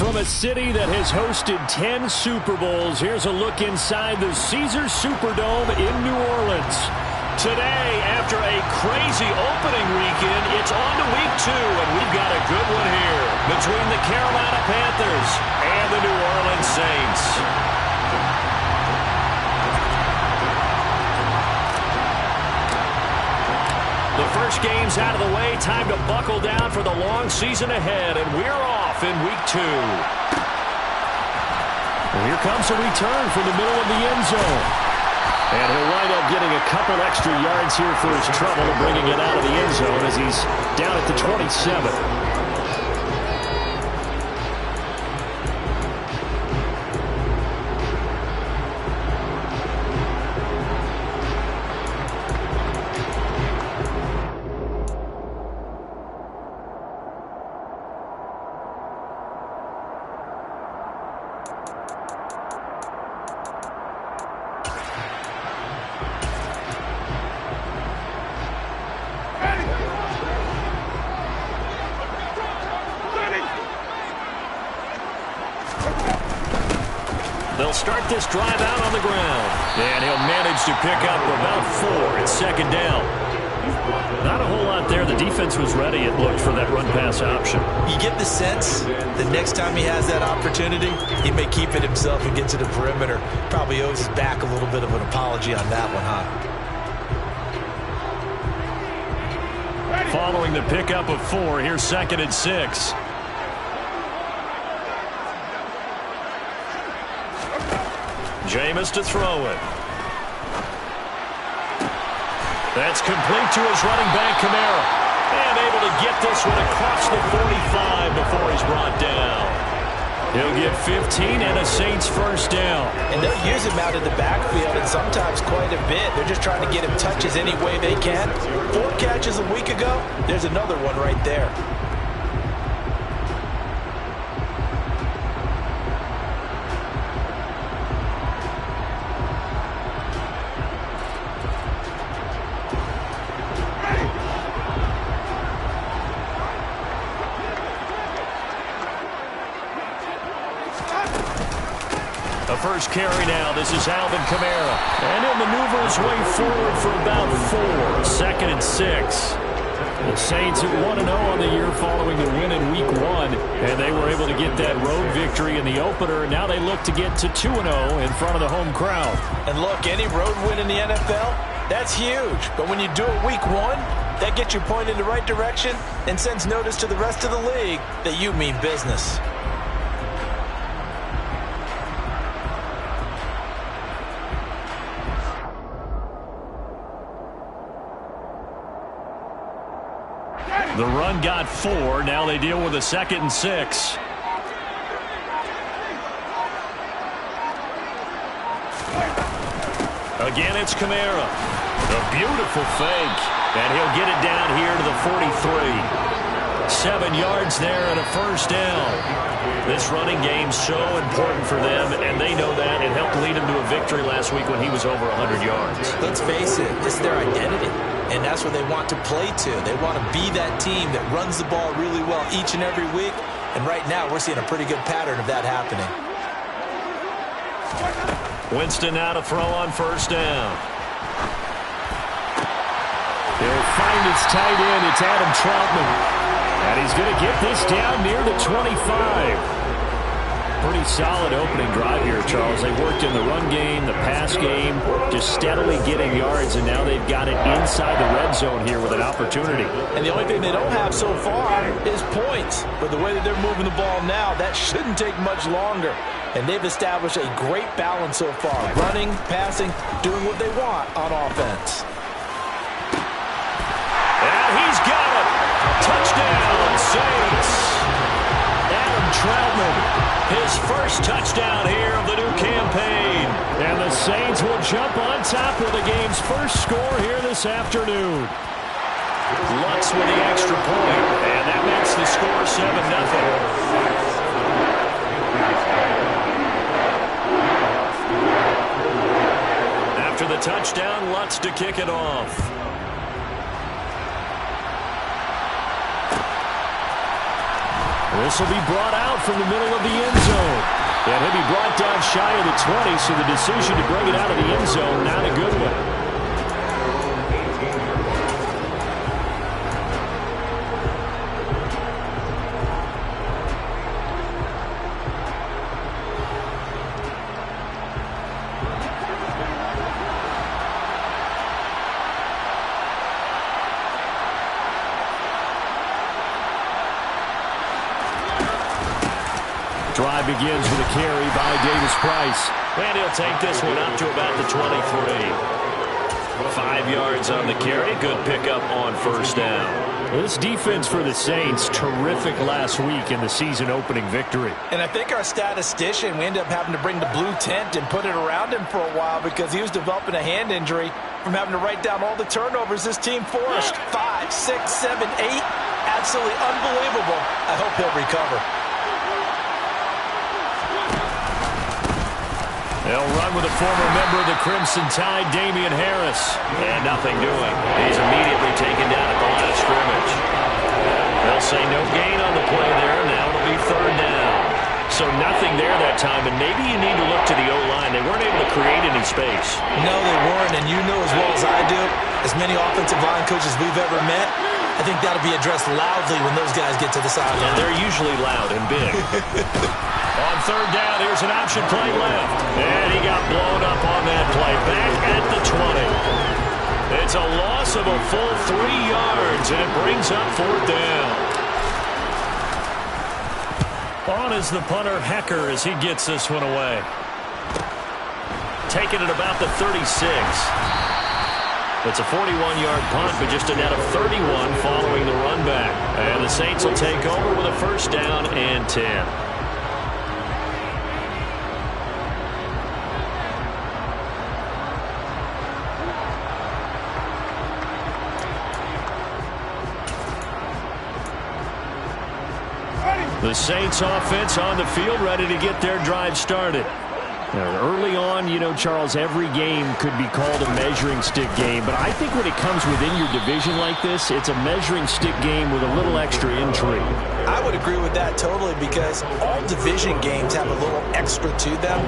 From a city that has hosted 10 Super Bowls, here's a look inside the Caesars Superdome in New Orleans. Today, after a crazy opening weekend, it's on to week 2, and we've got a good one here between the Carolina Panthers and the New Orleans Saints. The first game's out of the way. Time to buckle down for the long season ahead, and we're off in week 2. And here comes a return from the middle of the end zone. And he'll wind up getting a couple extra yards here for his trouble, bringing it out of the end zone as he's down at the 27. They'll start this drive out on the ground. And he'll manage to pick up about 4. It's second down. Not a whole lot there. The defense was ready, it looked, for that run-pass option. You get the sense that next time he has that opportunity, he may keep it himself and get to the perimeter. Probably owes his back a little bit of an apology on that one, huh? Following the pickup of 4, here's second and 6. Jameis to throw it. That's complete to his running back, Kamara. And able to get this one across the 45 before he's brought down. He'll get 15 and a Saints first down. And they'll use him out in the backfield, and sometimes quite a bit. They're just trying to get him touches any way they can. 4 catches a week ago. There's another one right there. First carry now. This is Alvin Kamara. And he'll maneuver his way forward for about 4. Second and 6. The Saints at 1-0 on the year following the win in week 1. And they were able to get that road victory in the opener. Now they look to get to 2-0 in front of the home crowd. And look, any road win in the NFL, that's huge. But when you do it week 1, that gets you pointed in the right direction and sends notice to the rest of the league that you mean business. The run got 4. Now they deal with a second and 6. Again, it's Kamara. A beautiful fake. And he'll get it down here to the 43. 7 yards there and a first down. This running game's so important for them, and they know that. It helped lead them to a victory last week when he was over 100 yards. Let's face it, it's their identity. And that's what they want to play to. They want to be that team that runs the ball really well each and every week. And right now, we're seeing a pretty good pattern of that happening. Winston now to throw on first down. He'll find his tight end. It's Adam Troutman. And he's going to get this down near the 25. Pretty solid opening drive here, Charles. They worked in the run game, the pass game, just steadily getting yards, and now they've got it inside the red zone here with an opportunity. And the only thing they don't have so far is points. But the way that they're moving the ball now, that shouldn't take much longer. And they've established a great balance so far. Running, passing, doing what they want on offense. And he's got it. Touchdown, Saints. Adam Troutman, his first touchdown here of the new campaign. And the Saints will jump on top with the game's first score here this afternoon. Lutz with the extra point, and that makes the score 7-0. After the touchdown, Lutz to kick it off. This will be brought out from the middle of the shy of the 20, so the decision to bring it out of the end zone, not a good one. Drive begins with a carry by Davis Price. And he'll take this one up to about the 23. 5 yards on the carry. Good pickup on first down. This defense for the Saints, terrific last week in the season-opening victory. And I think our statistician, we ended up having to bring the blue tent and put it around him for a while because he was developing a hand injury from having to write down all the turnovers this team forced. 5, 6, 7, 8. Absolutely unbelievable. I hope he'll recover. They'll run with a former member of the Crimson Tide, Damian Harris. And nothing doing. He's immediately taken down at the line of scrimmage. They'll say no gain on the play there. Now it'll be third down. So nothing there that time, and maybe you need to look to the O-line. They weren't able to create any space. No, they weren't, and you know as well as I do, as many offensive line coaches we've ever met, I think that'll be addressed loudly when those guys get to the sideline. And they're usually loud and big. On third down, here's an option play left. And he got blown up on that play. Back at the 20. It's a loss of a full 3 yards and brings up fourth down. On is the punter, Hecker, as he gets this one away. Taking it about the 36. It's a 41-yard punt, but just a net of 31 following the run back. And the Saints will take over with a first down and 10. The Saints offense on the field, ready to get their drive started. Now, early on, you know, Charles, every game could be called a measuring stick game, but I think when it comes within your division like this, it's a measuring stick game with a little extra intrigue. I would agree with that totally because all division games have a little extra to them,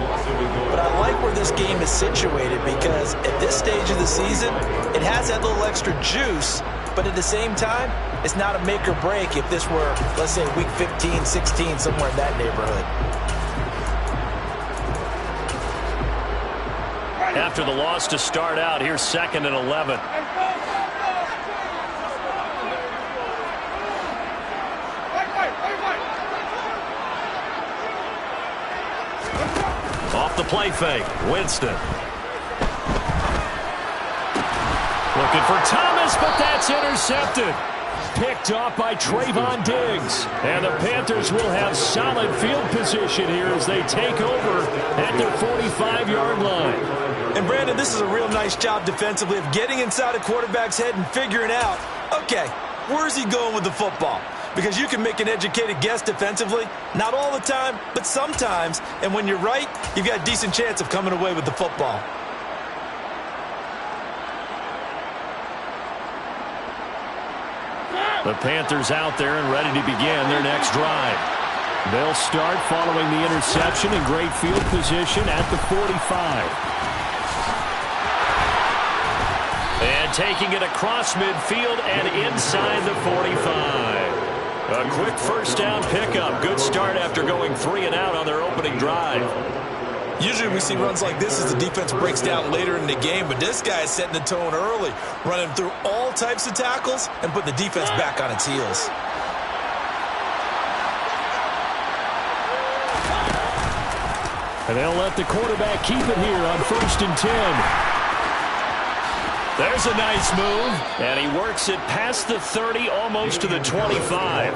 but I like where this game is situated because at this stage of the season, it has that little extra juice, but at the same time, it's not a make or break if this were, let's say, week 15, 16, somewhere in that neighborhood. After the loss to start out, here's 2nd and 11. Off the play fake, Winston. Looking for Thomas, but that's intercepted. Picked off by Trayvon Diggs. And the Panthers will have solid field position here as they take over at their 45-yard line. And, Brandon, this is a real nice job defensively of getting inside a quarterback's head and figuring out, okay, where's he going with the football? Because you can make an educated guess defensively. Not all the time, but sometimes. And when you're right, you've got a decent chance of coming away with the football. The Panthers out there and ready to begin their next drive. They'll start following the interception in great field position at the 45. And taking it across midfield and inside the 45. A quick first down pickup. Good start after going 3 and out on their opening drive. Usually we see runs like this as the defense breaks down later in the game, but this guy is setting the tone early, running through all types of tackles and put the defense back on its heels. And they'll let the quarterback keep it here on 1st and 10. There's a nice move, and he works it past the 30, almost to the 25.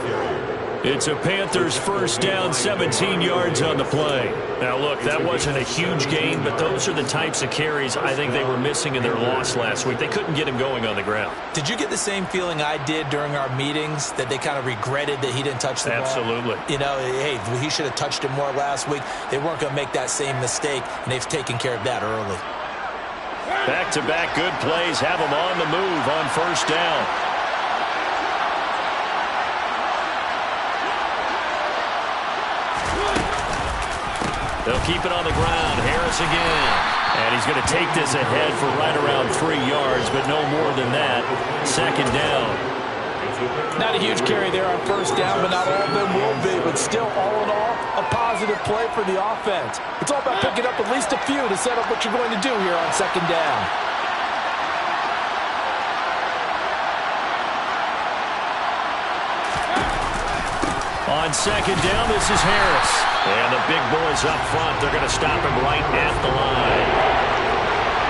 It's a Panthers first down, 17 yards on the play. Now, look, that wasn't a huge gain, but those are the types of carries I think they were missing in their loss last week. They couldn't get him going on the ground. Did you get the same feeling I did during our meetings, that they kind of regretted that he didn't touch the ball? Absolutely. You know, hey, he should have touched it more last week. They weren't going to make that same mistake, and they've taken care of that early. Back-to-back good plays have them on the move on first down. They'll keep it on the ground. Harris again. And he's going to take this ahead for right around 3 yards, but no more than that. Second down. Not a huge carry there on first down, but not all of them will be. But still, all in all, a positive play for the offense. It's all about picking up at least a few to set up what you're going to do here on second down. On second down, this is Harris. And the big boys up front, they're going to stop him right at the line.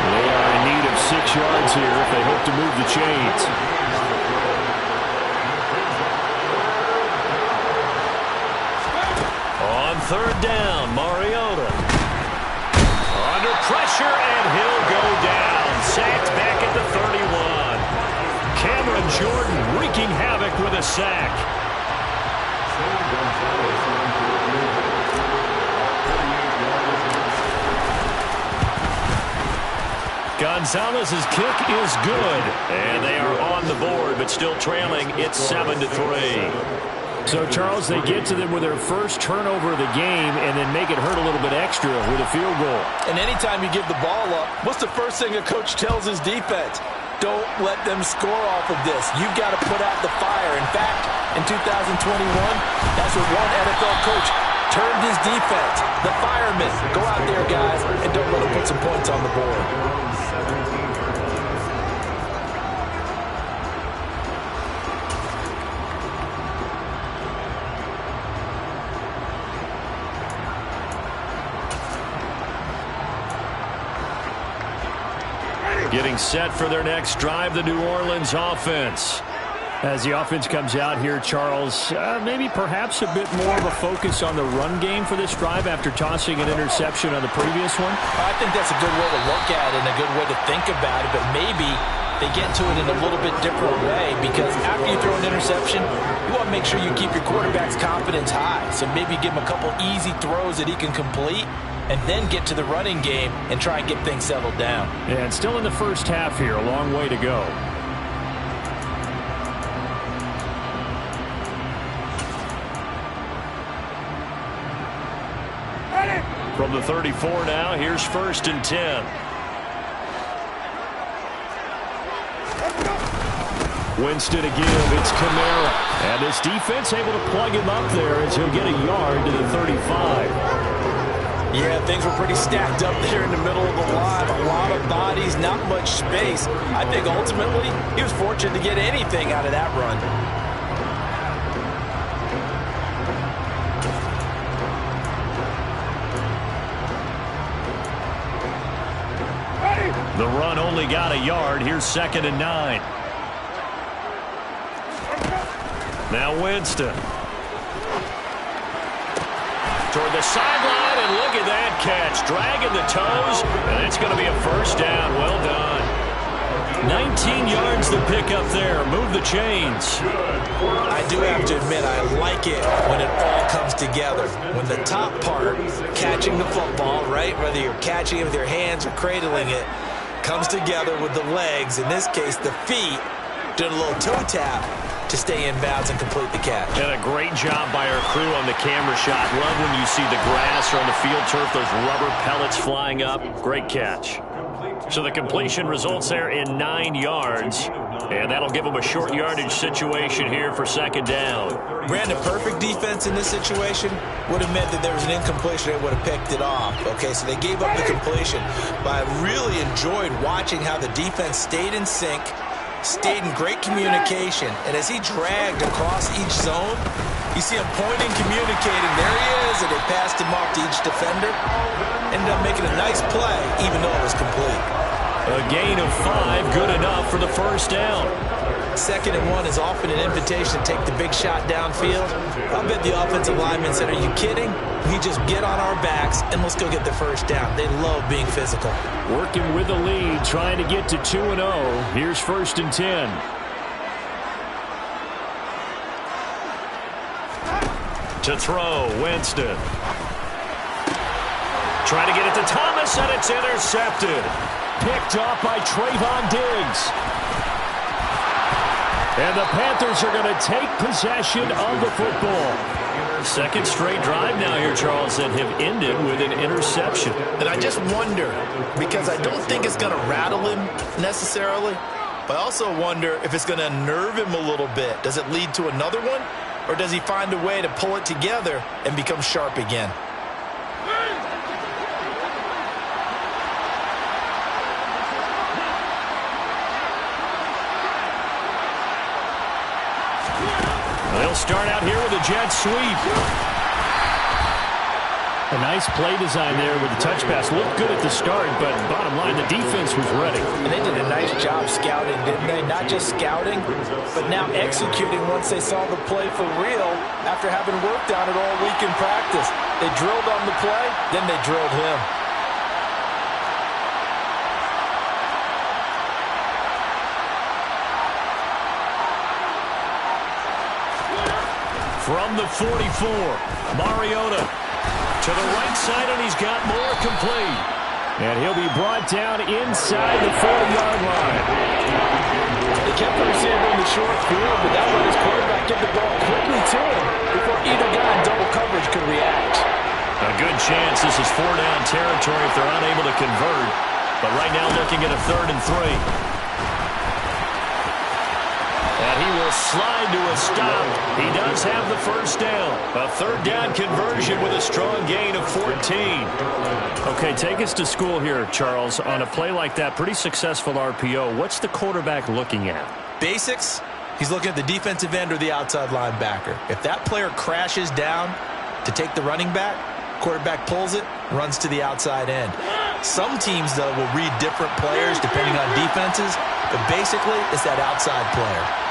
They are in need of 6 yards here if they hope to move the chains. On third down, Mariota. Under pressure, and he'll go down. Sacked back at the 31. Cameron Jordan wreaking havoc with a sack. Gonzalez's kick is good, and they are on the board, but still trailing. It's 7-3. So, Charles, they get to them with their first turnover of the game and then make it hurt a little bit extra with a field goal. And anytime you give the ball up, what's the first thing a coach tells his defense? Don't let them score off of this. You've got to put out the fire. In fact, in 2021, that's what one NFL coach turned his defense. The firemen. Go out there, guys, and don't let them put some points on the board. Getting set for their next drive, the New Orleans offense. As the offense comes out here, Charles, maybe perhaps a bit more of a focus on the run game for this drive after tossing an interception on the previous one? I think that's a good way to look at it and a good way to think about it, but maybe they get to it in a little bit different way because after you throw an interception, you want to make sure you keep your quarterback's confidence high. So maybe give him a couple easy throws that he can complete and then get to the running game and try and get things settled down. And still in the first half here, a long way to go. From the 34 now, here's 1st and 10. Winston again, it's Kamara. And this defense able to plug him up there as he'll get a yard to the 35. Yeah, things were pretty stacked up there in the middle of the line. A lot of bodies, not much space. I think ultimately he was fortunate to get anything out of that run. The run only got a yard. Here's 2nd and 9. Now Winston. Toward the sideline, and look at that catch. Dragging the toes, and it's going to be a first down. Well done. 19 yards to pick up there. Move the chains. I do have to admit, I like it when it all comes together. When the top part, catching the football, right, whether you're catching it with your hands or cradling it, comes together with the legs, in this case the feet, did a little toe tap to stay in bounds and complete the catch. And a great job by our crew on the camera shot. Love when you see the grass or on the field turf, those rubber pellets flying up. Great catch. So the completion results there in 9 yards. And that'll give them a short yardage situation here for 2nd down. Brandon, perfect defense in this situation would have meant that there was an incompletion. They would have picked it off. Okay, so they gave up the completion. But I really enjoyed watching how the defense stayed in sync, stayed in great communication. And as he dragged across each zone, you see him pointing, communicating. There he is, and they passed him off to each defender. Ended up making a nice play, even though it was complete. A gain of 5, good enough for the first down. 2nd and 1 is often an invitation to take the big shot downfield. I bet the offensive linemen said, are you kidding? We just get on our backs and let's go get the first down. They love being physical. Working with the lead, trying to get to 2-0. Here's 1st and 10. To throw, Winston. Trying to get it to Thomas, and it's intercepted. Picked off by Trayvon Diggs. And the Panthers are going to take possession of the football. Second straight drive now here, Charles, that have ended with an interception. And I just wonder, because I don't think it's going to rattle him necessarily, but I also wonder if it's going to unnerve him a little bit. Does it lead to another one, or does he find a way to pull it together and become sharp again? They'll start out here with a jet sweep. A nice play design there with the touch pass. Looked good at the start, but bottom line, the defense was ready. And they did a nice job scouting, didn't they? Not just scouting, but now executing once they saw the play for real after having worked on it all week in practice. They drilled on the play, then they drilled him. From the 44, Mariota to the right side, and he's got more complete. And he'll be brought down inside the 40-yard line. They kept the receiver in the short field, but that let his quarterback get the ball quickly to him before either guy in double coverage could react. A good chance this is 4-down territory if they're unable to convert. But right now looking at a 3rd and 3. And he will slide to a stop. He does have the first down. A 3rd down conversion with a strong gain of 14. Okay, take us to school here, Charles. On a play like that, pretty successful RPO. What's the quarterback looking at? Basics, he's looking at the defensive end or the outside linebacker. If that player crashes down to take the running back, quarterback pulls it, runs to the outside end. Some teams, though, will read different players depending on defenses, but basically it's that outside player.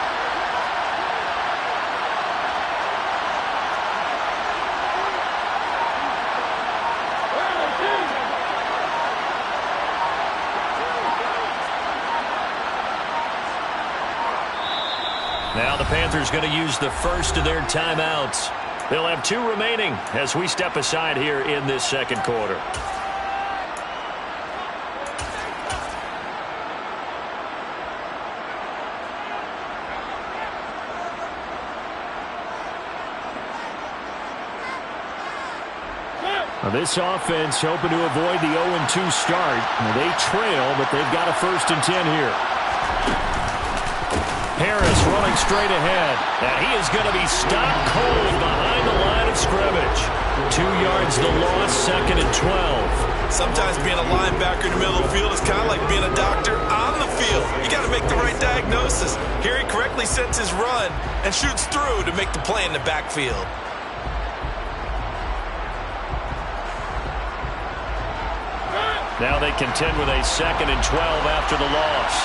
Now the Panthers going to use the first of their timeouts. They'll have 2 remaining as we step aside here in this second quarter. Now this offense hoping to avoid the 0-2 start. They trail, but they've got a 1st and 10 here. Harris running straight ahead, and he is going to be stopped cold behind the line of scrimmage. 2 yards the loss, 2nd and 12. Sometimes being a linebacker in the middle of the field is kind of like being a doctor on the field. You got to make the right diagnosis. Here he correctly sets his run and shoots through to make the play in the backfield. Now they contend with a 2nd and 12 after the loss.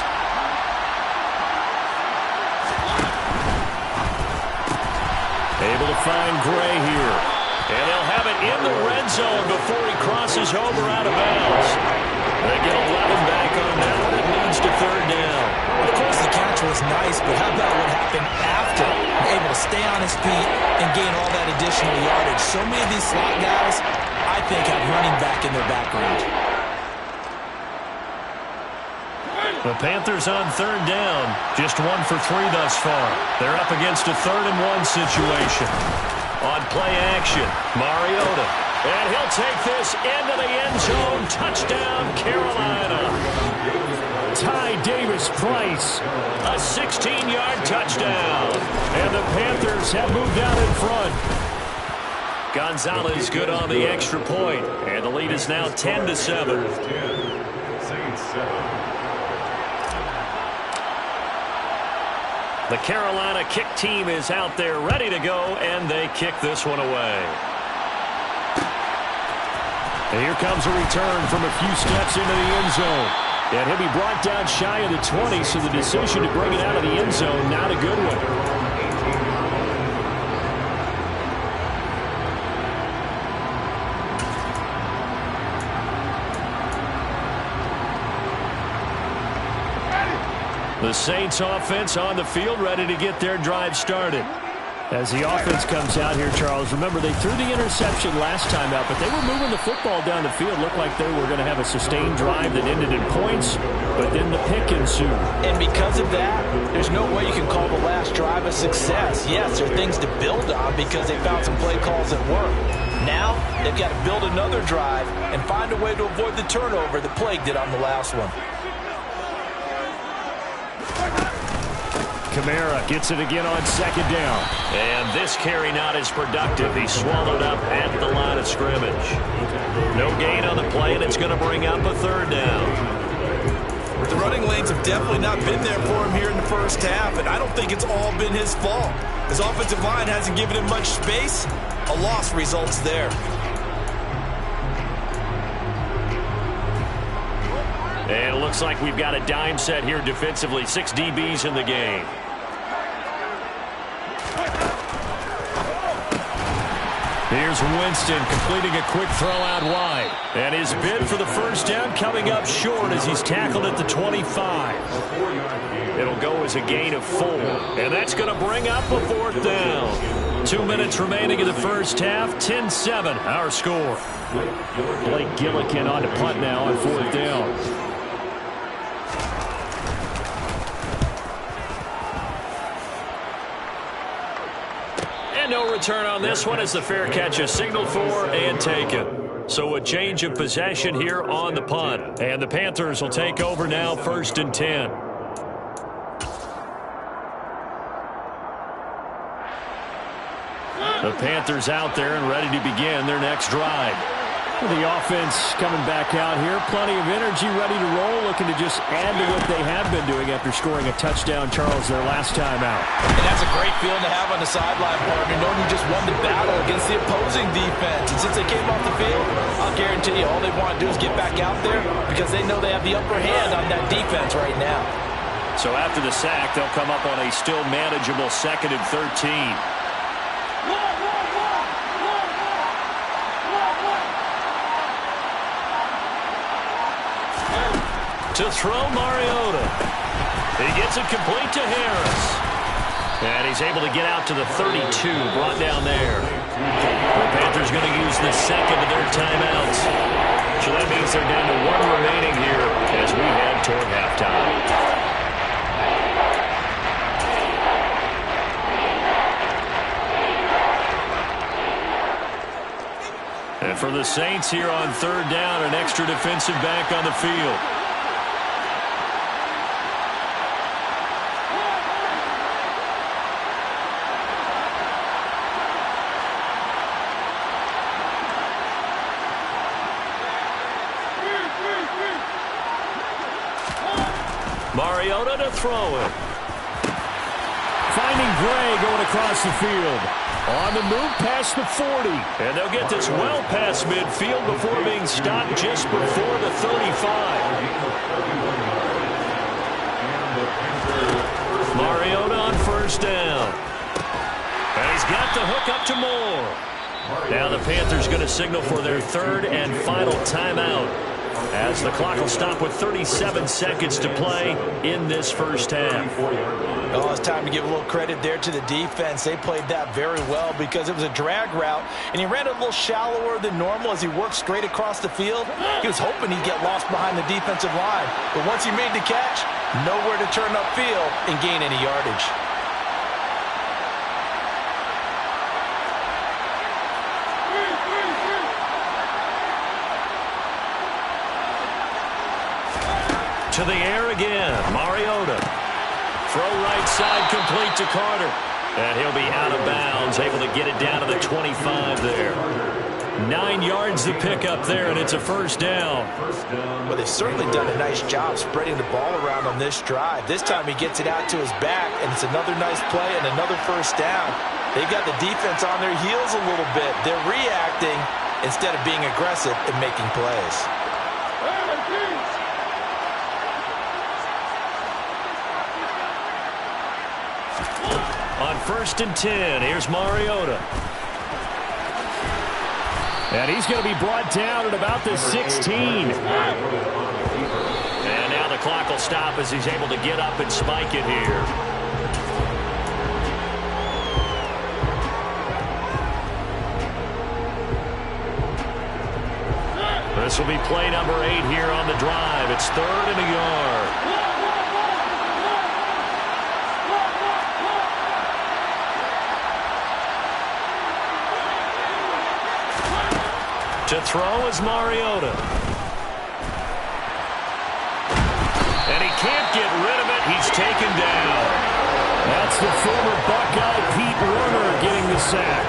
Able to find Gray here. And they'll have it in the red zone before he crosses over out of bounds. They get 11 back on that one. It leads to 3rd down. Of course, the catch was nice, but how about what happened after? Able to stay on his feet and gain all that additional yardage. So many of these slot guys, I think, have running back in their background. The Panthers on 3rd down. Just 1 for 3 thus far. They're up against a 3rd and 1 situation. On play action, Mariota. And he'll take this into the end zone. Touchdown, Carolina. Ty Davis-Price. A 16-yard touchdown. And the Panthers have moved out in front. Gonzalez good on the extra point. And the lead is now 10-7. The Carolina kick team is out there ready to go, and they kick this one away. And here comes a return from a few steps into the end zone. And he'll be brought down shy of the 20, so the decision to bring it out of the end zone, not a good one. The Saints offense on the field ready to get their drive started. As the offense comes out here, Charles, remember they threw the interception last time out, but they were moving the football down the field. Looked like they were going to have a sustained drive that ended in points, but then the pick ensued. And because of that, there's no way you can call the last drive a success. Yes, there are things to build on because they found some play calls that work. Now, they've got to build another drive and find a way to avoid the turnover that plagued it on the last one. Kamara gets it again on second down. And this carry not as productive. He's swallowed up at the line of scrimmage. No gain on the play, and it's going to bring up a third down. The running lanes have definitely not been there for him here in the first half, and I don't think it's all been his fault. His offensive line hasn't given him much space. A loss results there. And it looks like we've got a dime set here defensively. 6 DBs in the game. Here's Winston completing a quick throw out wide. And his bid for the first down coming up short as he's tackled at the 25. It'll go as a gain of 4. And that's going to bring up a fourth down. 2 minutes remaining in the first half. 10-7 our score. Blake Gillikin on to punt now on fourth down. No return on this one as the fair catch is signaled for and taken. So a change of possession here on the punt. And the Panthers will take over now, 1st and 10. The Panthers out there and ready to begin their next drive. The offense coming back out here. Plenty of energy, ready to roll, looking to just add to what they have been doing after scoring a touchdown, Charles, their last time out. And that's a great feeling to have on the sideline, partner, knowing you just won the battle against the opposing defense. And since they came off the field, I'll guarantee you all they want to do is get back out there because they know they have the upper hand on that defense right now. So after the sack, they'll come up on a still manageable 2nd and 13. To throw Mariota. He gets it complete to Harris. And he's able to get out to the 32, brought down there. The Panthers going to use the second of their timeouts. So that means they're down to 1 remaining here as we head toward halftime. And for the Saints here on 3rd down, an extra defensive back on the field. Mariota to throw it. Finding Gray going across the field. On the move past the 40. And they'll get this well past midfield before being stopped just before the 35. Mariota on 1st down. And he's got the hook up to Moore. Now the Panthers going to signal for their 3rd and final timeout, as the clock will stop with 37 seconds to play in this first half. Oh, it's time to give a little credit there to the defense. They played that very well because it was a drag route, and he ran a little shallower than normal as he worked straight across the field. He was hoping he'd get lost behind the defensive line, but once he made the catch, nowhere to turn upfield and gain any yardage. To the air again, Mariota. Throw right side complete to Carter. And he'll be out of bounds, able to get it down to the 25 there. 9 yards to pick up there, and it's a 1st down. Well, they've certainly done a nice job spreading the ball around on this drive. This time he gets it out to his back, and it's another nice play and another 1st down. They've got the defense on their heels a little bit. They're reacting instead of being aggressive and making plays. On 1st and 10, here's Mariota. And he's going to be brought down at about the 16. And now the clock will stop as he's able to get up and spike it here. This will be play number 8 here on the drive. It's 3rd and a yard. To throw is Mariota. And he can't get rid of it. He's taken down. That's the former Buckeye Pete Werner getting the sack.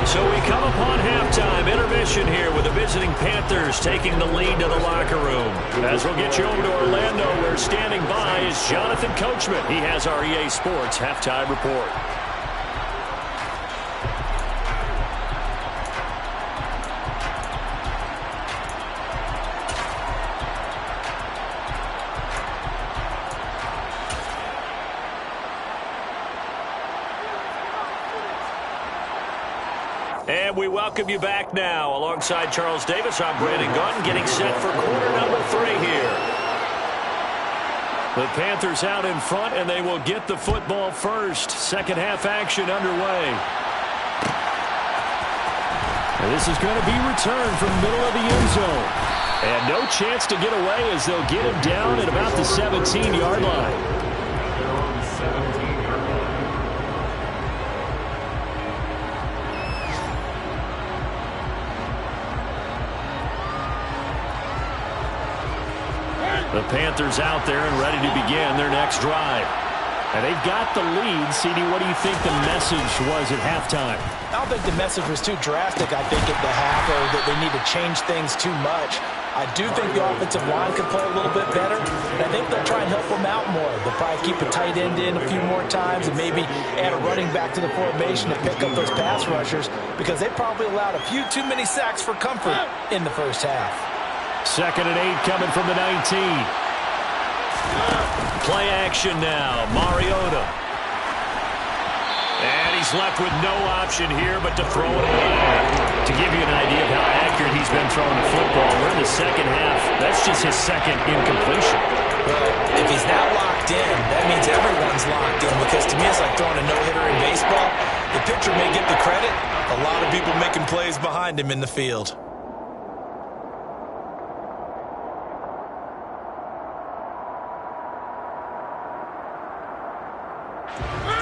So we come upon halftime intermission here with the visiting Panthers taking the lead to the locker room. As we'll get you over to Orlando, where standing by is Jonathan Coachman. He has our EA Sports halftime report. And we welcome you back now. Alongside Charles Davis, I'm Brandon Gunn, getting set for quarter number 3 here. The Panthers out in front, and they will get the football first. Second half action underway. And this is going to be returned from middle of the end zone. And no chance to get away as they'll get him down at about the 17-yard line. The Panthers out there and ready to begin their next drive. And they've got the lead. CD, what do you think the message was at halftime? I don't think the message was too drastic, I think, at the half, or that they need to change things too much. I do think the offensive line could play a little bit better, and I think they'll try and help them out more. They'll probably keep a tight end in a few more times and maybe add a running back to the formation to pick up those pass rushers, because they probably allowed a few too many sacks for comfort in the first half. 2nd and 8 coming from the 19. Play action now. Mariota. And he's left with no option here but to throw it away. To give you an idea of how accurate he's been throwing the football, we're in the second half. That's just his second incompletion. Well, if he's not locked in, that means everyone's locked in, because to me it's like throwing a no-hitter in baseball. The pitcher may get the credit. A lot of people making plays behind him in the field.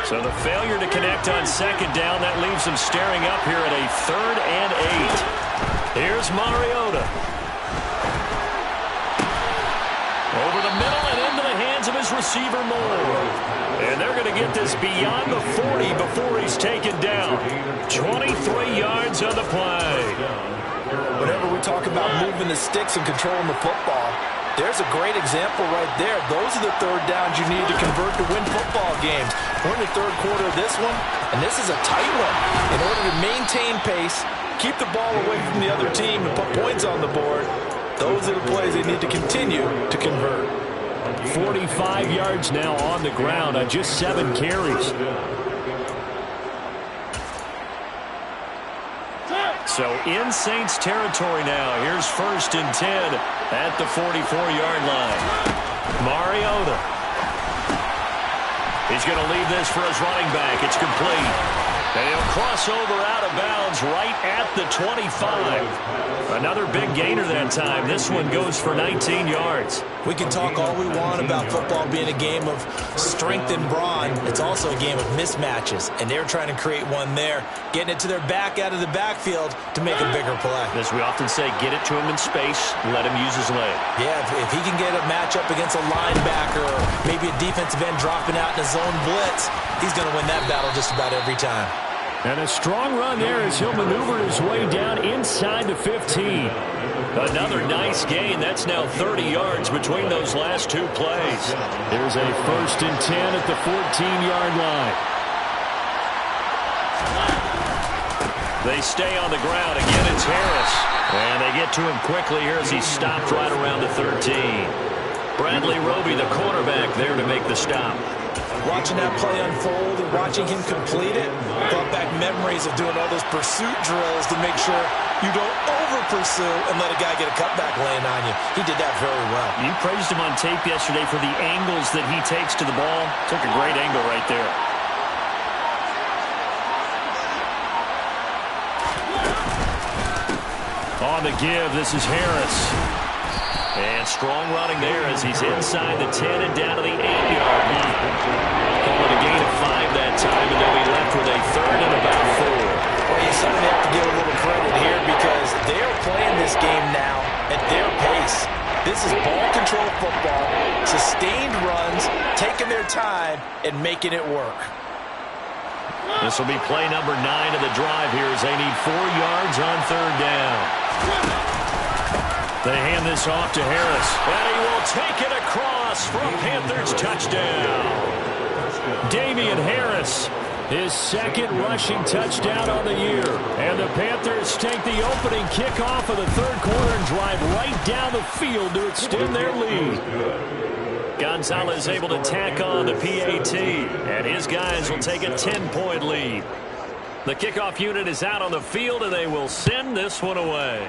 So the failure to connect on 2nd down, that leaves them staring up here at a 3rd and 8. Here's Mariota. Over the middle and into the hands of his receiver, Moore. And they're going to get this beyond the 40 before he's taken down. 23 yards on the play. Whenever we talk about moving the sticks and controlling the football, there's a great example right there. Those are the 3rd downs you need to convert to win football games. We're in the 3rd quarter of this one, and this is a tight one. In order to maintain pace, keep the ball away from the other team, and put points on the board, those are the plays they need to continue to convert. 45 yards now on the ground on just 7 carries. So in Saints territory now. Here's 1st and 10 at the 44-yard line. Mariota. He's going to leave this for his running back. It's complete. And he'll cross over out of bounds right at the 25. Another big gainer that time. This one goes for 19 yards. We can talk all we want about football being a game of strength and brawn. It's also a game of mismatches, and they're trying to create one there, getting it to their back out of the backfield to make a bigger play. As we often say, get it to him in space, let him use his leg. Yeah, if he can get a matchup against a linebacker or maybe a defensive end dropping out in a zone blitz, he's going to win that battle just about every time. And a strong run there as he'll maneuver his way down inside the 15. Another nice gain. That's now 30 yards between those last 2 plays. There's a 1st and 10 at the 14-yard line. They stay on the ground. Again, it's Harris. And they get to him quickly here as he's stopped right around the 13. Bradley Roby, the cornerback, there to make the stop. Watching that play unfold and watching him complete it, brought back memories of doing all those pursuit drills to make sure you don't over-pursue and let a guy get a cutback laying on you. He did that very well. You praised him on tape yesterday for the angles that he takes to the ball. Took a great angle right there. On the give, this is Harris. And strong running there as he's inside the 10 and down to the 8-yard line. Call it a gain of 5 that time, and they'll be left with a third and about 4. Well, you certainly have to give a little credit here because they are playing this game now at their pace. This is ball control football, sustained runs, taking their time, and making it work. This will be play number 9 of the drive here as they need 4 yards on third down. They hand this off to Harris. And he will take it across for a Panthers touchdown. Damian Harris, his second rushing touchdown on the year. And the Panthers take the opening kickoff of the third quarter and drive right down the field to extend their lead. Gonzalez able to tack on the PAT, and his guys will take a 10-point lead. The kickoff unit is out on the field, and they will send this one away.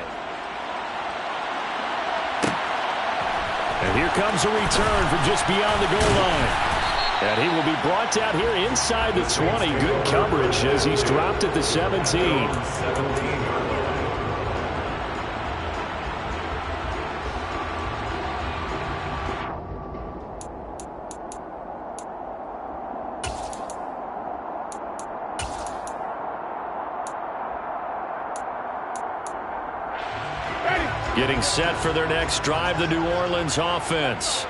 And here comes a return from just beyond the goal line. And he will be brought out here inside the 20. Good coverage as he's dropped at the 17. Getting set for their next drive, the New Orleans offense.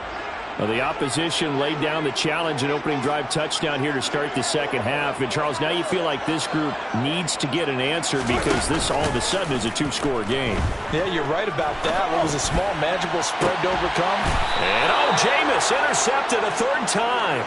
Well, the opposition laid down the challenge and opening drive touchdown here to start the second half. And, Charles, now you feel like this group needs to get an answer because this all of a sudden is a 2-score game. Yeah, you're right about that. What was a small, manageable spread to overcome? And, Jameis intercepted a third time.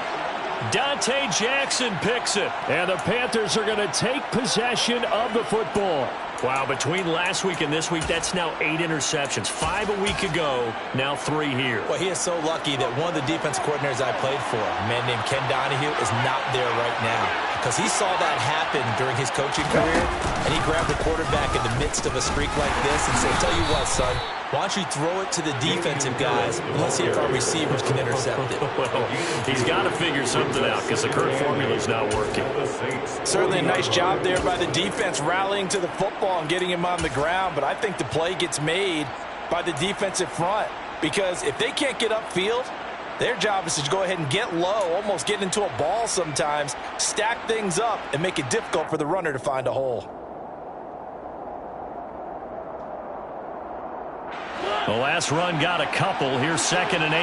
Dante Jackson picks it. And the Panthers are going to take possession of the football. Wow, between last week and this week, that's now 8 interceptions. 5 a week ago, now 3 here. Well, he is so lucky that one of the defense coordinators I played for, a man named Ken Donahue, is not there right now. Because he saw that happen during his coaching career, and he grabbed the quarterback in the midst of a streak like this and said, tell you what, son, why don't you throw it to the defensive guys, and let's see if our receivers can intercept it. Well, he's got to figure something out because the current formula is not working. Certainly a nice job there by the defense rallying to the football and getting him on the ground, but I think the play gets made by the defensive front because if they can't get upfield, their job is to go ahead and get low, almost get into a ball sometimes, stack things up, and make it difficult for the runner to find a hole. The last run got a couple. Here's 2nd and 8.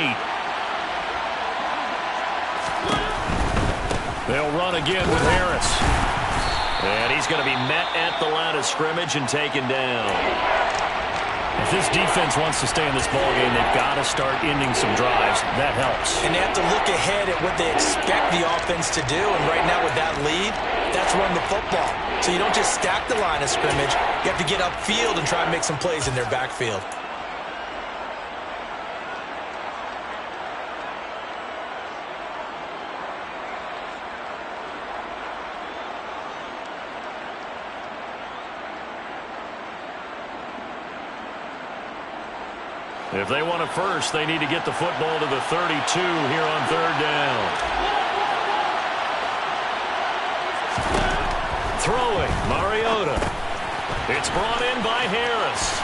They'll run again with Harris. And he's going to be met at the line of scrimmage and taken down. If this defense wants to stay in this ballgame, they've got to start ending some drives. That helps. And they have to look ahead at what they expect the offense to do. And right now with that lead, that's run the football. So you don't just stack the line of scrimmage. You have to get upfield and try and make some plays in their backfield. If they want a first, they need to get the football to the 32 here on third down. Throwing, Mariota. It's brought in by Harris.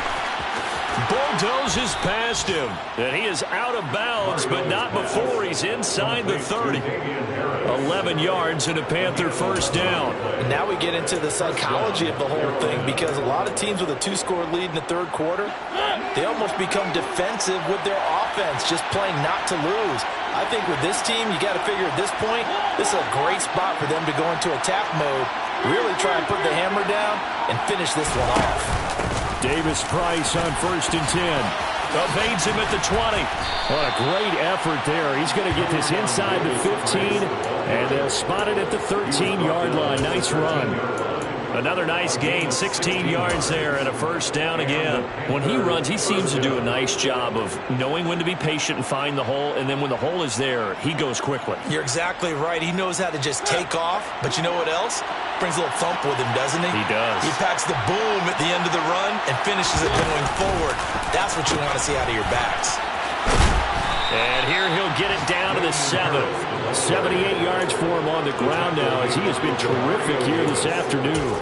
Bulldozes past him. And he is out of bounds, but not before he's inside the 30. 11 yards and a Panther first down. And now we get into the psychology of the whole thing because a lot of teams with a 2-score lead in the third quarter, they almost become defensive with their offense, just playing not to lose. I think with this team, you got to figure at this point, this is a great spot for them to go into attack mode, really try and put the hammer down and finish this one off. Davis Price on 1st and 10. Evades him at the 20. What a great effort there. He's going to get this inside the 15, and they'll spot it at the 13-yard line. Nice run. Another nice gain, 16 yards there and a first down again. When he runs, he seems to do a nice job of knowing when to be patient and find the hole, and then when the hole is there, he goes quickly. You're exactly right. He knows how to just take off, but you know what else? Brings a little thump with him, doesn't he? He does. He packs the boom at the end of the run and finishes it going forward. That's what you want to see out of your backs. And here he'll get it down to the 7. 78 yards for him on the ground now as he has been terrific here this afternoon.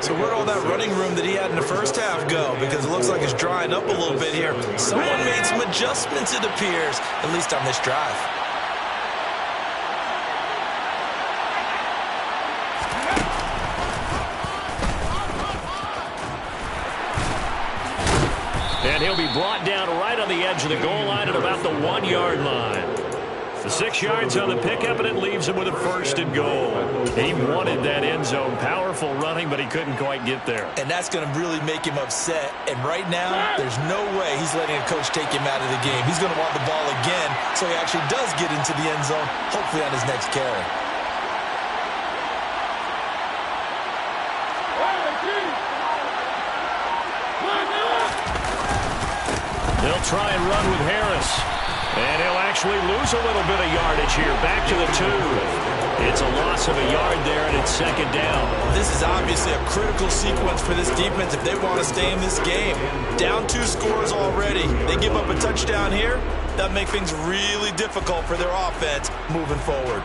So where'd all that running room that he had in the first half go? Because it looks like it's drying up a little bit here. Someone made some adjustments, it appears, at least on this drive. And he'll be brought down right on the edge of the goal line at about the 1-yard line. The 6 yards on the pickup, and it leaves him with a 1st and goal. He wanted that end zone. Powerful running, but he couldn't quite get there. And that's going to really make him upset. And right now, there's no way he's letting a coach take him out of the game. He's going to want the ball again, so he actually does get into the end zone, hopefully on his next carry. They'll try and run with Harris. And he'll actually lose a little bit of yardage here. Back to the 2. It's a loss of a yard there, and it's 2nd down. This is obviously a critical sequence for this defense if they want to stay in this game. Down 2 scores already. They give up a touchdown here. That'll make things really difficult for their offense moving forward.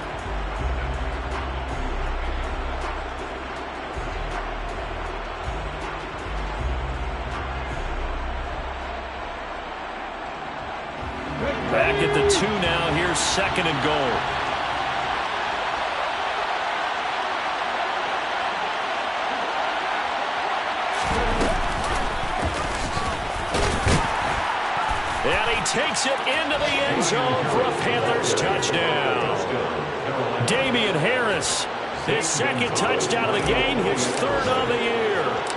Back at the 2 now. Here's 2nd and goal. And he takes it into the end zone for a Panthers touchdown. Damian Harris, his 2nd touchdown of the game, his 3rd of the year.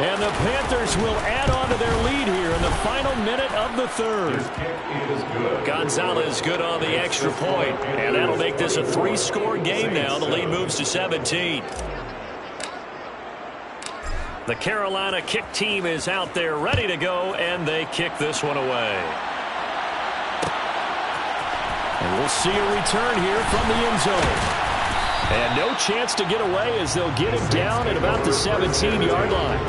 And the Panthers will add on to their lead here in the final minute of the 3rd. Gonzalez good on the extra point, and that'll make this a 3-score game now. The lead moves to 17. The Carolina kick team is out there ready to go, and they kick this one away. And we'll see a return here from the end zone. And no chance to get away as they'll get him down at about the 17-yard line.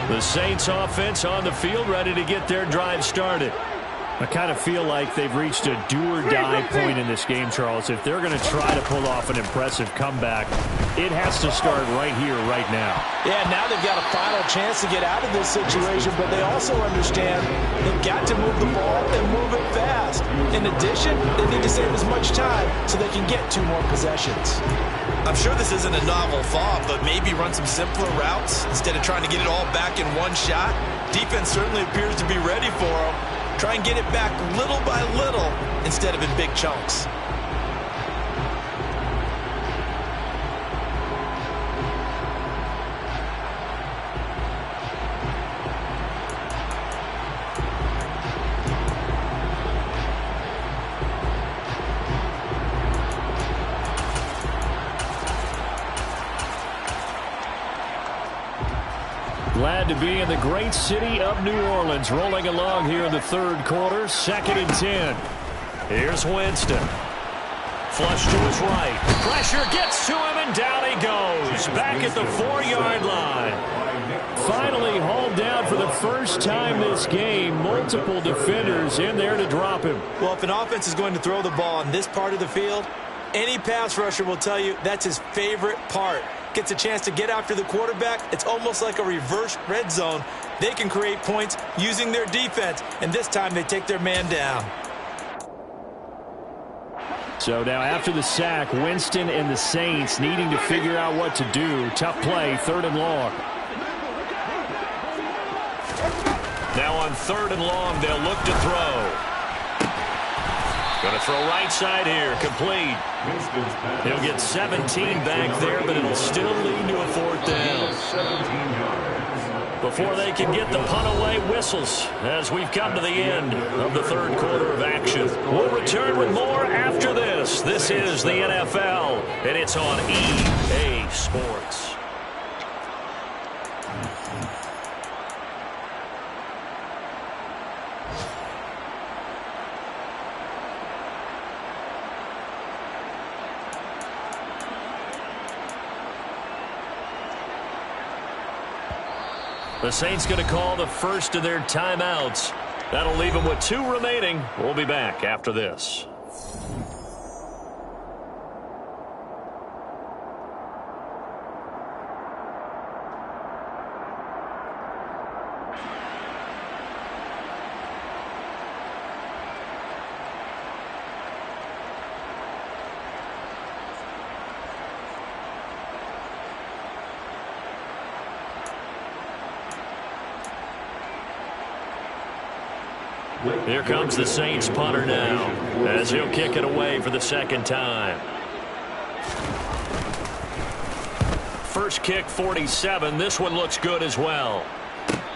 The Saints offense on the field ready to get their drive started. I kind of feel like they've reached a do-or-die point in this game, Charles. If they're going to try to pull off an impressive comeback, it has to start right here, right now. Yeah, now they've got a final chance to get out of this situation, but they also understand they've got to move the ball and move it fast. In addition, they need to save as much time so they can get 2 more possessions. I'm sure this isn't a novel thought, but maybe run some simpler routes instead of trying to get it all back in one shot. Defense certainly appears to be ready for them. Try and get it back little by little instead of in big chunks. Glad to be in the great city of New Orleans, rolling along here in the 3rd quarter, 2nd and 10. Here's Winston. Flush to his right. Pressure gets to him, and down he goes. Back at the 4-yard line. Finally hauled down for the first time this game. Multiple defenders in there to drop him. Well, if an offense is going to throw the ball on this part of the field, any pass rusher will tell you that's his favorite part. Gets a chance to get after the quarterback. It's almost like a reverse red zone. They can create points using their defense, and this time they take their man down. So now after the sack, Winston and the Saints needing to figure out what to do. Tough play, 3rd and long. Now on 3rd and long, they'll look to throw. Going to throw right side here, complete. He'll get 17 back there, but it'll still lead to a 4th down. Before they can get the punt away, whistles as we've come to the end of the 3rd quarter of action. We'll return with more after this. This is the NFL, and it's on EA Sports. The Saints going to call the first of their timeouts. That'll leave them with 2 remaining. We'll be back after this. Here comes the Saints punter now, as he'll kick it away for the second time. First kick, 47. This one looks good as well.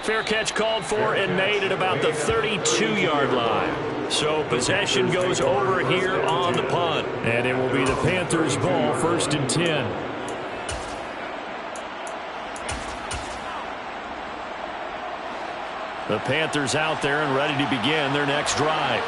Fair catch called for and made at about the 32-yard line. So possession goes over here on the punt. And it will be the Panthers' ball, 1st and 10. The Panthers out there and ready to begin their next drive.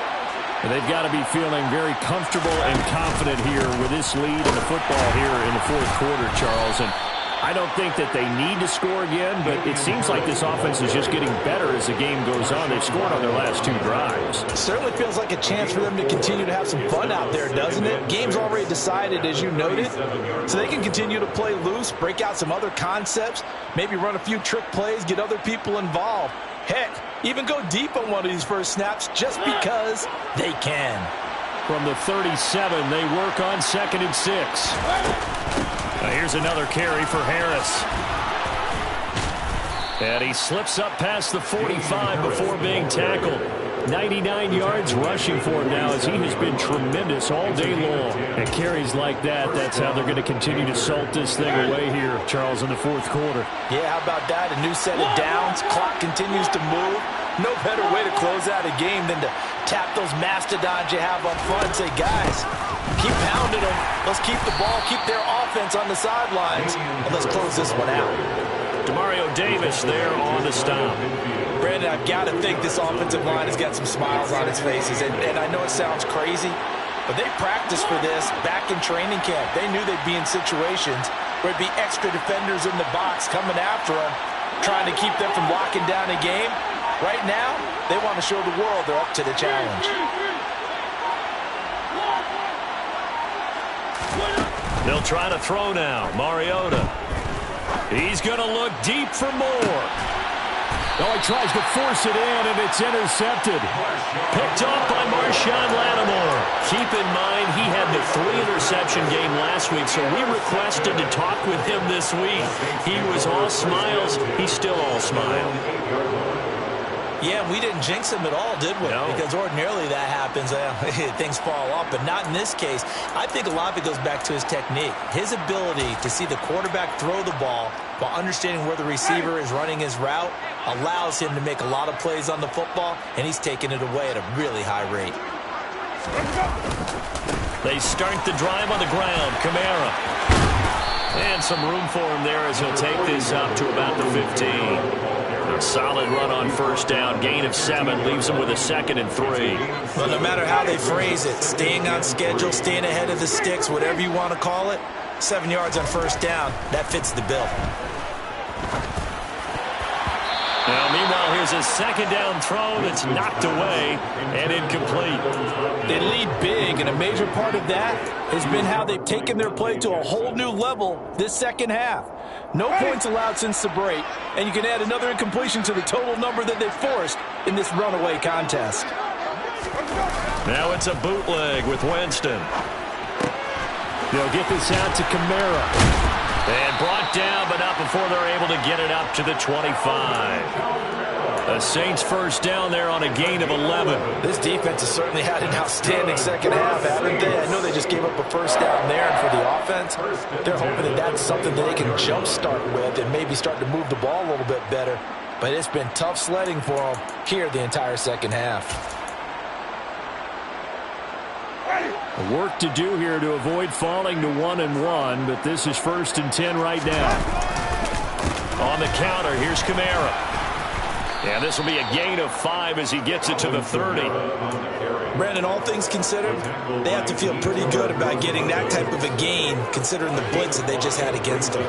And they've got to be feeling very comfortable and confident here with this lead in the football here in the 4th quarter, Charles. And I don't think that they need to score again, but it seems like this offense is just getting better as the game goes on. They've scored on their last 2 drives. It certainly feels like a chance for them to continue to have some fun out there, doesn't it? Game's already decided, as you noted, so they can continue to play loose, break out some other concepts, maybe run a few trick plays, get other people involved. Heck, even go deep on one of these first snaps just because they can. From the 37, they work on 2nd and 6. Now here's another carry for Harris. And he slips up past the 45 before being tackled. 99 yards rushing for him now, as he has been tremendous all day long. And carries like that, that's how they're going to continue to salt this thing away here, Charles, in the 4th quarter. Yeah, how about that? A new set of downs. Clock continues to move. No better way to close out a game than to tap those mastodons you have up front and say, guys, keep pounding them. Let's keep the ball, keep their offense on the sidelines, and let's close this one out. Demario Davis there on the stop. Brandon, I've got to think this offensive line has got some smiles on its faces. And I know it sounds crazy, but they practiced for this back in training camp. They knew they'd be in situations where it'd be extra defenders in the box coming after them, trying to keep them from locking down a game. Right now, they want to show the world they're up to the challenge. They'll try to throw now. Mariota. He's going to look deep for more. Oh, he tries to force it in, and it's intercepted. Picked off by Marshawn Lattimore. Keep in mind, he had the 3-interception game last week, so we requested to talk with him this week. He was all smiles. He's still all smile. Yeah, we didn't jinx him at all, did we? No. Because ordinarily that happens. Things fall off, but not in this case. I think a lot of it goes back to his technique. His ability to see the quarterback throw the ball while understanding where the receiver is running his route allows him to make a lot of plays on the football, and he's taking it away at a really high rate. They start the drive on the ground. Kamara. And some room for him there as he'll take this up to about the 15. A solid run on 1st down. Gain of 7 leaves him with a 2nd and 3. Well, no matter how they phrase it, staying on schedule, staying ahead of the sticks, whatever you want to call it, 7 yards on 1st down, that fits the bill. Now, meanwhile, here's a 2nd down throw that's knocked away and incomplete. They lead big, and a major part of that has been how they've taken their play to a whole new level this second half. No points allowed since the break, and you can add another incompletion to the total number that they've forced in this runaway contest. Now it's a bootleg with Winston. They'll get this out to Kamara. And brought down, but not before they're able to get it up to the 25. The Saints 1st down there on a gain of 11. This defense has certainly had an outstanding second half, haven't they? I know they just gave up a 1st down there, and for the offense, they're hoping that that's something that they can jumpstart with and maybe start to move the ball a little bit better. But it's been tough sledding for them here the entire second half. Work to do here to avoid falling to 1-1, but this is 1st and 10 right now. On the counter, here's Kamara. And this will be a gain of 5 as he gets it to the 30. Brandon, all things considered, they have to feel pretty good about getting that type of a gain, considering the blitz that they just had against them.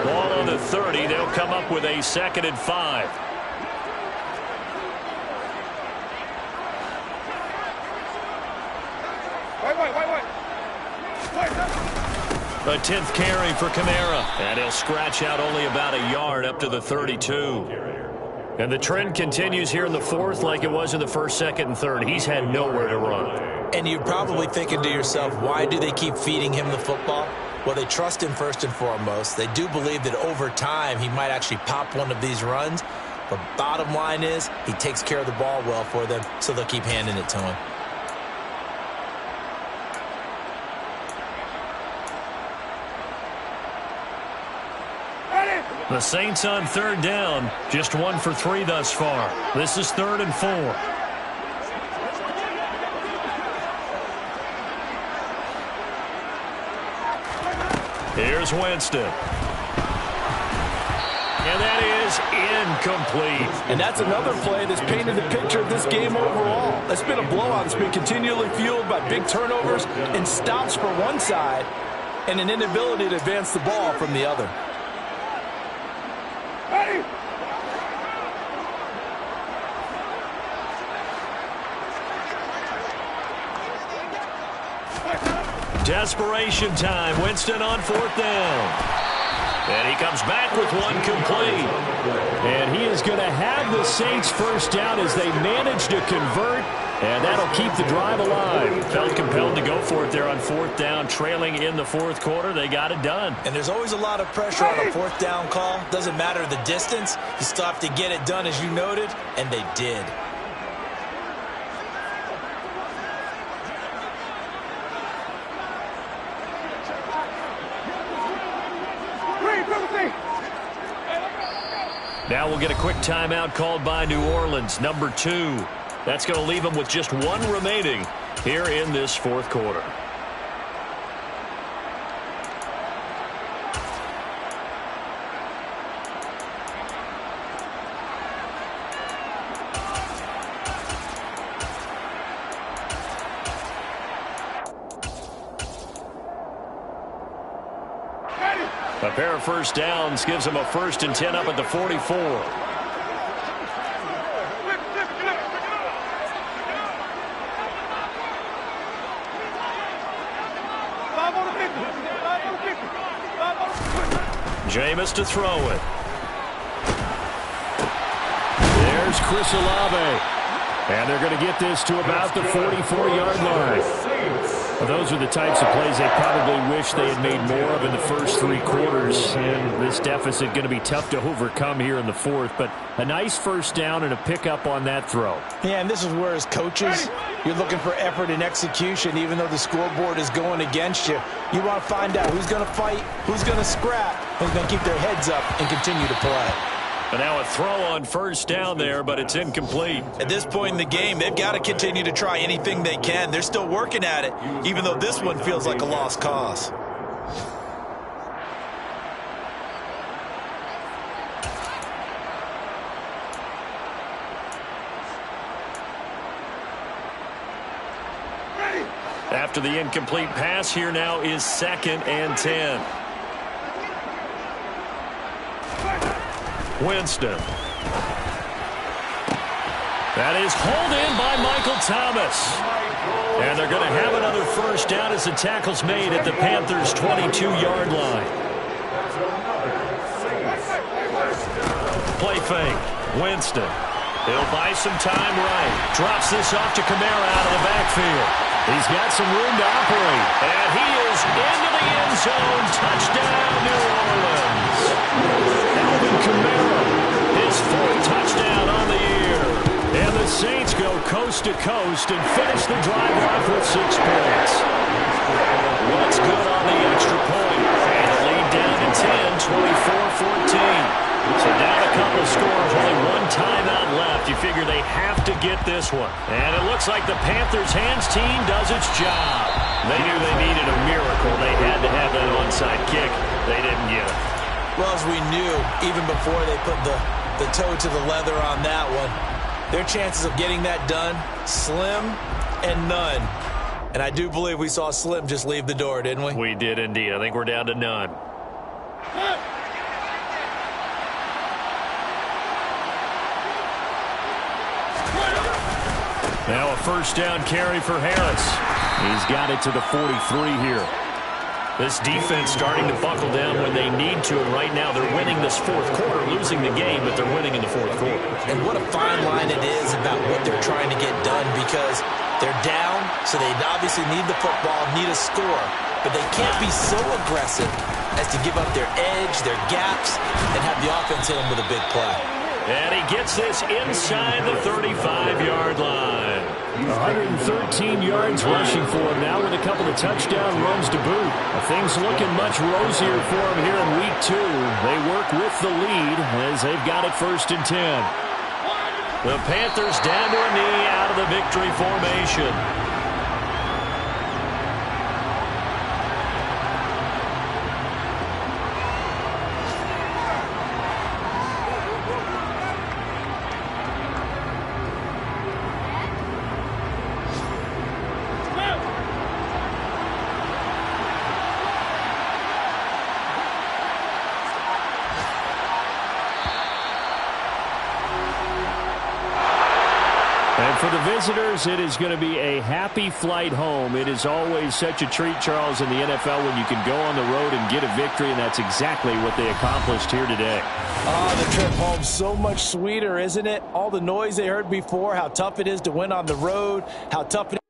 Ball on the 30. They'll come up with a 2nd and 5. A 10th carry for Kamara. And he'll scratch out only about a yard up to the 32. And the trend continues here in the 4th like it was in the 1st, 2nd, and 3rd. He's had nowhere to run. And you're probably thinking to yourself, why do they keep feeding him the football? Well, they trust him first and foremost. They do believe that over time he might actually pop one of these runs. But bottom line is he takes care of the ball well for them, so they'll keep handing it to him. The Saints on 3rd down, just 1 for 3 thus far. This is 3rd and 4. Here's Winston. And that is incomplete. And that's another play that's painted the picture of this game overall. It's been a blowout. It's been continually fueled by big turnovers and stops for one side and an inability to advance the ball from the other. Desperation time. Winston on 4th down. And he comes back with one complete. And he is going to have the Saints first down as they manage to convert. And that'll keep the drive alive. Felt compelled to go for it there on 4th down. Trailing in the 4th quarter. They got it done. And there's always a lot of pressure on a 4th down call. Doesn't matter the distance. You still have to get it done as you noted. And they did. Now we'll get a quick timeout called by New Orleans, number 2. That's going to leave them with just 1 remaining here in this 4th quarter. A pair of first downs gives them a 1st and 10 up at the 44. Jameis to throw it. There's Chris Olave. And they're going to get this to about the 44-yard line. Well, those are the types of plays they probably wish they had made more of in the first 3 quarters. And this deficit going to be tough to overcome here in the 4th. But a nice first down and a pickup on that throw. Yeah, and this is where as coaches, you're looking for effort and execution. Even though the scoreboard is going against you, you want to find out who's going to fight, who's going to scrap, who's going to keep their heads up and continue to play. And now a throw on first down there, but it's incomplete. At this point in the game, they've got to continue to try anything they can. They're still working at it, even though this one feels like a lost cause. After the incomplete pass, here now is 2nd and 10. Winston. That is hauled in by Michael Thomas. And they're going to have another first down as the tackle's made at the Panthers' 22-yard line. Play fake. Winston. He'll buy some time right. Drops this off to Kamara out of the backfield. He's got some room to operate. And he is into the end zone. Touchdown, New Orleans. Alvin Kamara, his 4th touchdown on the year. And the Saints go coast to coast and finish the drive off with 6 points. What's good on the extra point? And the lead down to 10, 24-14. So down a couple of scores, only 1 timeout left. You figure they have to get this one. And it looks like the Panthers' hands team does its job. They knew they needed a miracle. They had to have that onside kick. They didn't get it. Well, as we knew, even before they put the toe to the leather on that one, their chances of getting that done, slim and none. And I do believe we saw Slim just leave the door, didn't we? We did indeed. I think we're down to none. Now a first down carry for Harris. He's got it to the 43 here. This defense starting to buckle down when they need to, and right now they're winning this fourth quarter, losing the game, but they're winning in the fourth quarter. And what a fine line it is about what they're trying to get done, because they're down, so they obviously need the football, need a score, but they can't be so aggressive as to give up their edge, their gaps, and have the offense hit them with a big play. And he gets this inside the 35-yard line. 113 yards rushing for him now with a couple of touchdown runs to boot. Things looking much rosier for him here in week 2. They work with the lead as they've got it 1st and 10. The Panthers down to a knee out of the victory formation. And for the visitors, it is going to be a happy flight home. It is always such a treat, Charles, in the NFL when you can go on the road and get a victory, and that's exactly what they accomplished here today. Oh, the trip home so much sweeter, isn't it? All the noise they heard before, how tough it is to win on the road, how tough it is.